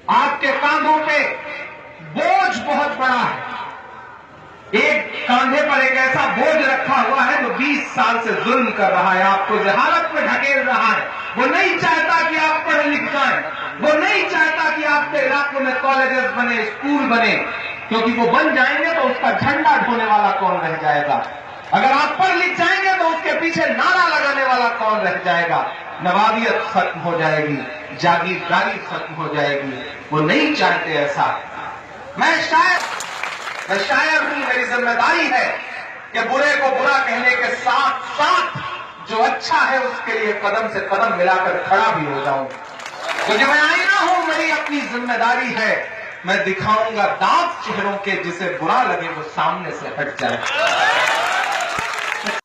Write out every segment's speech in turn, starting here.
आपके कांधों पे बोझ बहुत बड़ा है। एक कांधे पर एक ऐसा बोझ रखा हुआ है जो 20 साल से जुल्म कर रहा है, आपको जहालत में ढकेल रहा है। वो नहीं चाहता कि आप पढ़ लिख जाएं, वो नहीं चाहता कि आपके इलाकों में कॉलेजेस बने, स्कूल बने, क्योंकि वो बन जाएंगे तो उसका झंडा ढोने वाला कौन रह जाएगा। अगर आप पढ़ लिख जाएंगे तो उसके पीछे नारा लगाने वाला कौन रह जाएगा। नवाबियत खत्म हो जाएगी, जागीरदारी खत्म हो जाएगी। वो नहीं चाहते ऐसा। मैं शायर हूं, मेरी जिम्मेदारी है कि बुरे को बुरा कहने के साथ साथ जो अच्छा है उसके लिए कदम से कदम मिलाकर खड़ा भी हो जाऊं। क्योंकि मैं आईना हूं, मेरी अपनी जिम्मेदारी है। मैं दिखाऊंगा दांत चेहरों के, जिसे बुरा लगे वो सामने से हट जाए।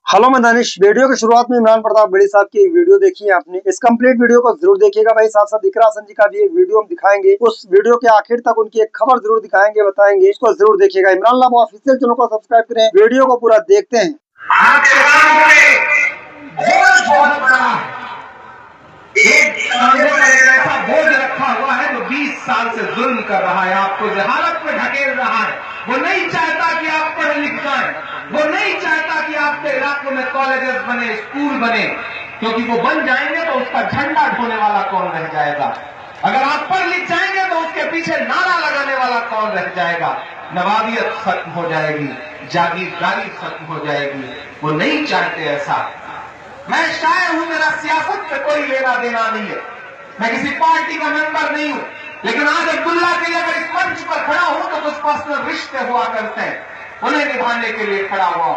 हेलो, मैं दानिश। वीडियो की शुरुआत में इमरान प्रताप बेड़ी साहब की एक वीडियो देखी है आपने। इस कंप्लीट वीडियो को जरूर देखिएगा भाई। साथ साथ इकरा हसन जी का भी एक वीडियो हम दिखाएंगे। उस वीडियो के आखिर तक उनकी एक खबर जरूर दिखाएंगे, बताएंगे, इसको जरूर देखिएगा। इमरान लाभ ऑफिशियल चैनल को सब्सक्राइब करें। वीडियो को पूरा देखते हैं। एक कांधे पर एक ऐसा बोझ रखा हुआ है जो 20 साल से जुल्म कर रहा है, आपको जहालत में ढकेल रहा है। वो नहीं चाहता कि आप पढ़ लिख जाएं, वो नहीं चाहता कि आपके इलाकों में कॉलेजेस बने, स्कूल बने, क्योंकि वो बन जाएंगे तो उसका झंडा ढोने वाला कौन रह जाएगा। अगर आप पढ़ लिख जाएंगे तो उसके पीछे नारा लगाने वाला कौन रह जाएगा। नवाबियत खत्म हो जाएगी, जागीरदारी खत्म हो जाएगी। वो नहीं चाहते ऐसा। मैं शायर हूं, मेरा सियासत से कोई लेना देना नहीं है, मैं किसी पार्टी का मेंबर नहीं हूं, लेकिन आज अब्दुल्ला के लिए अगर इस मंच पर खड़ा हूं तो कुछ पर्सनल रिश्ते हुआ करते हैं, उन्हें निभाने के लिए खड़ा हुआ।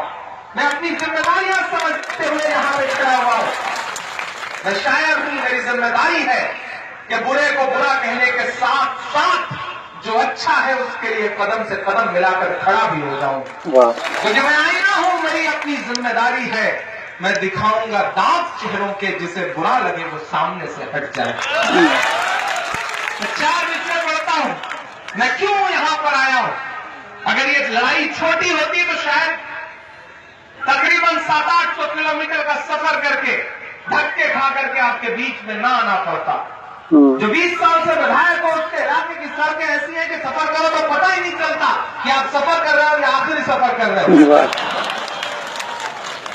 मैं अपनी जिम्मेदारियां समझते हुए यहां पे खड़ा हुआ हूं। मैं शायर हूं, मेरी जिम्मेदारी है कि बुरे को बुरा कहने के साथ साथ जो अच्छा है उसके लिए कदम से कदम मिलाकर खड़ा भी हो जाऊं। क्योंकि मैं आईना हूं, मेरी अपनी जिम्मेदारी है। मैं दिखाऊंगा दांत चेहरों के, जिसे बुरा लगे वो सामने से हट जाए। मैं 4 विषय पढ़ता हूं, मैं क्यों यहां पर आया हूं। अगर ये लड़ाई छोटी होती तो शायद तकरीबन 700-800 किलोमीटर का सफर करके धक्के खा करके आपके बीच में ना आना पड़ता। जो 20 साल से विधायक हो, उसके इलाके की सड़कें ऐसी हैं कि सफर करो तो पता ही नहीं चलता कि आप सफर कर रहे हो या आखिरी सफर कर रहे हो।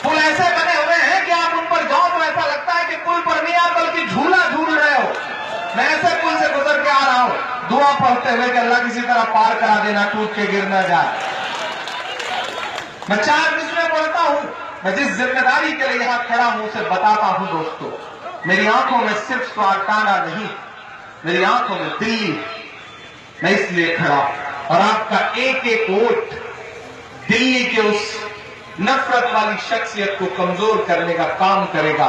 पुल ऐसे बने हुए हैं कि आप उन पर जाओ तो ऐसा लगता है कि पुल पर नहीं आप बल्कि झूला झूल रहे हो। मैं ऐसे पुल से गुजर के आ रहा हूं, दुआ पढ़ते हुए कि अल्लाह किसी तरह पार करा देना, टूट के गिर न जाए। मैं 4 विषय पढ़ता हूं। मैं जिस जिम्मेदारी के लिए यहां खड़ा हूं उसे बताता हूं। दोस्तों, मेरी आंखों में सिर्फ स्वार्थाना नहीं, मेरी आंखों में दिल्ली। मैं इसलिए खड़ा, और आपका एक एक वोट दिल्ली के उस नफरत वाली शख्सियत को कमजोर करने का काम करेगा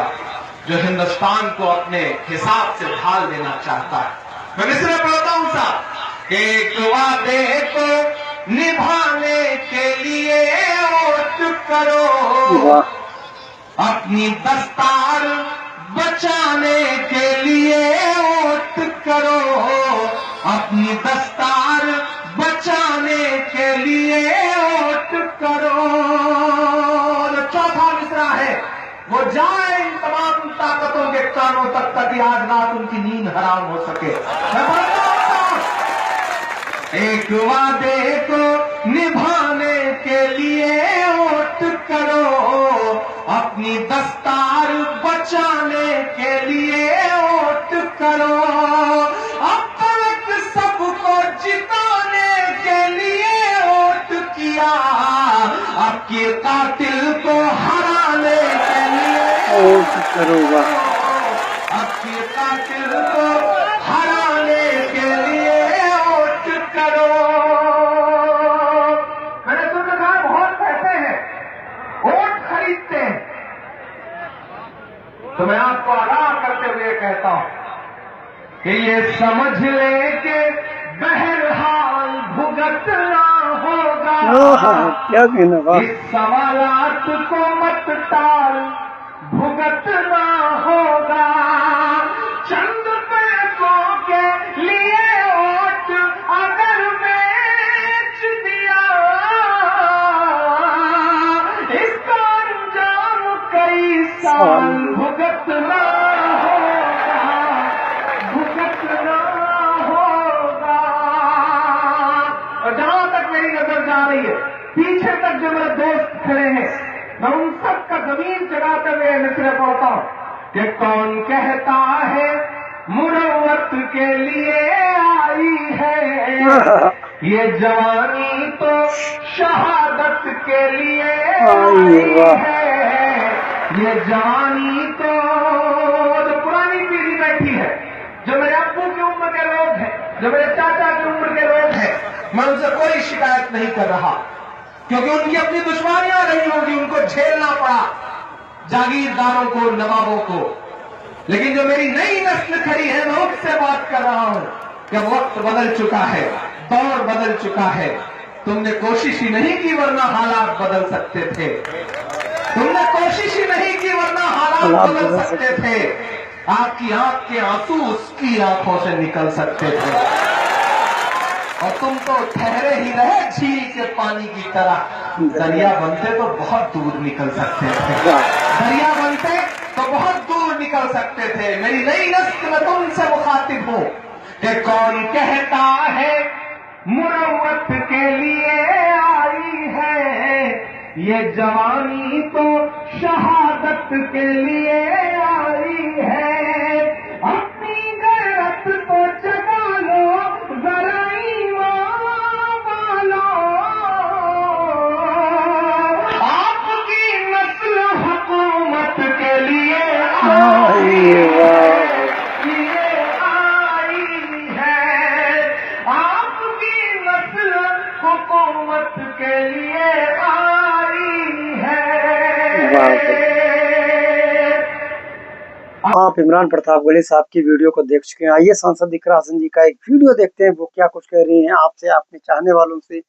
जो हिंदुस्तान को अपने हिसाब से ढाल देना चाहता है। मैं मिसरे पढ़ता हूं साहब, एक वादे को निभाने के लिए वोट करो, अपनी दस्तार बचाने के लिए वोट करो, अपनी दस्तार बचाने के लिए वोट करो। चौथा मिसरा है, वो जाए इन तमाम ताकतों के कानों तक ताकि आज रात उनकी नींद हराम हो सके। मैं बोलता हूं, एक वादे को निभाने के लिए वोट करो, अपनी दस्तार बचाने के लिए वोट करो, अब तक सबको जिताने के लिए वोट किया, आपके कातिल को हराने के लिए वोट करूंगा, आपके कातिल को हराने के लिए वोट करो। मैंने सुन रखा बहुत पैसे हैं, वोट खरीदते हैं, तो मैं आपको आगाह करते हुए कहता हूं कि ये समझ ले कि बहरहाल भुगतना होगा। क्या कहना, इस सवालात को मत टाल, भुगतना होगा। चंद पैसों के लिए वोट अगर बेच दिया, इसका अंजाम कई साल भुगतना होगा, भुगतना होगा। रही है, पीछे तक जो मेरे दोस्त खड़े हैं, मैं उन सब का जमीन चढ़ाते हुए मिसरे पढ़ता हूं कि कौन कहता है मुरव्वत के लिए आई है, ये जवानी तो शहादत के लिए आई है, ये जवानी तो जो पुरानी पीढ़ी बैठी है, जो मेरे अब्बू की उम्र के लोग हैं, जो मेरे चाचा की उम्र के लोग हैं, मैं उनसे कोई शिकायत नहीं कर रहा, क्योंकि उनकी अपनी दुश्मनियां रही होंगी, उनको झेलना पड़ा, जागीरदारों को, नवाबों को। लेकिन जो मेरी नई नस्ल खड़ी है, मैं उससे बात कर रहा हूं कि वक्त बदल चुका है, दौर बदल चुका है। तुमने कोशिश ही नहीं की वरना हालात बदल सकते थे, तुमने कोशिश ही नहीं की वरना हालात बदल सकते थे। आपकी आंख के आंसू उसकी आंखों से निकल सकते थे, और तुम तो ठहरे ही रहे झील के पानी की तरह। दरिया बनते तो बहुत दूर निकल सकते थे, दरिया बनते तो बहुत दूर निकल सकते थे। मेरी नई नस्ल में तुमसे मुखातिब हूं कि कौन कहता है मुरव्वत के लिए आई है, ये जवानी तो शहादत के लिए आई है। अपनी गैरत को जगा लो, जरा ईमान पालो, आपकी नस्ल हुकूमत के लिए आई है, आपकी नस्ल हुकूमत के लिए आई है। आप इमरान प्रतापगढ़ी साहब की वीडियो को देख चुके हैं। आइए सांसद इकरा हसन जी का एक वीडियो देखते हैं, वो क्या कुछ कह रही हैं आपसे, अपने चाहने वालों से,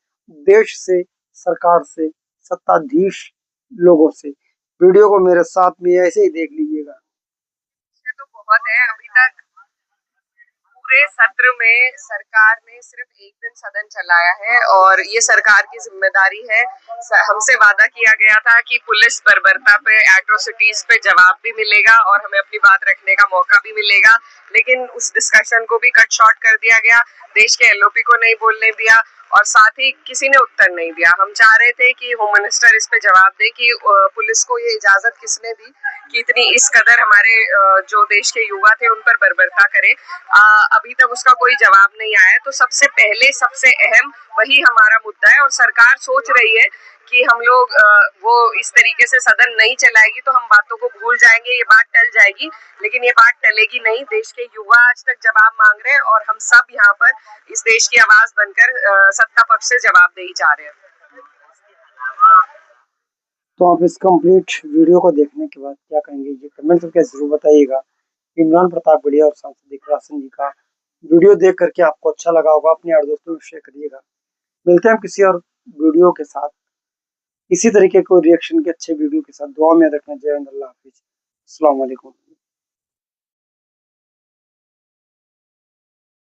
देश से, सरकार से, सत्ताधीश लोगों से। वीडियो को मेरे साथ में ऐसे ही देख लीजिएगा। तो बहुत है, अभी तक पूरे सत्र में सरकार ने सिर्फ एक दिन सदन चलाया है, और ये सरकार की जिम्मेदारी है। हमसे वादा किया गया था कि पुलिस बर्बरता पे, एट्रोसिटीज पे जवाब भी मिलेगा और हमें अपनी बात रखने का मौका भी मिलेगा, लेकिन उस डिस्कशन को भी कट शॉर्ट कर दिया गया। देश के एलओपी को नहीं बोलने दिया, और साथ ही किसी ने उत्तर नहीं दिया। हम चाह रहे थे कि होम मिनिस्टर इस पे जवाब दे कि पुलिस को ये इजाजत किसने दी कि इतनी इस कदर हमारे जो देश के युवा थे उन पर बर्बरता करे। अभी तक उसका कोई जवाब नहीं आया। तो सबसे पहले, सबसे अहम वही हमारा मुद्दा है, और सरकार सोच रही है कि हम लोग वो इस तरीके से सदन नहीं चलाएगी तो हम बातों को भूल जाएंगे, ये बात टल जाएगी, लेकिन ये बात टलेगी नहीं। देश के युवा आज तक जवाब मांग रहे हैं, और हम सब यहाँ पर इस देश की आवाज बनकर सत्ता पक्ष से जवाबदेही चाह रहे हैं। तो आप इस कंप्लीट वीडियो को देखने के बाद क्या कहेंगे, ये कमेंट करके जरूर बताइएगा। इमरान प्रतापगढ़ी और सांसद इकरा हसन जी का वीडियो देख करके आपको अच्छा लगा होगा, अपने यार दोस्तों को शेयर करिएगा। मिलते हैं हम किसी और वीडियो के साथ, इसी तरीके को रिएक्शन के अच्छे वीडियो के साथ। दुआ में रखना। जय हिंद, अल्लाह हाफिज, अस्सलाम वालेकुम।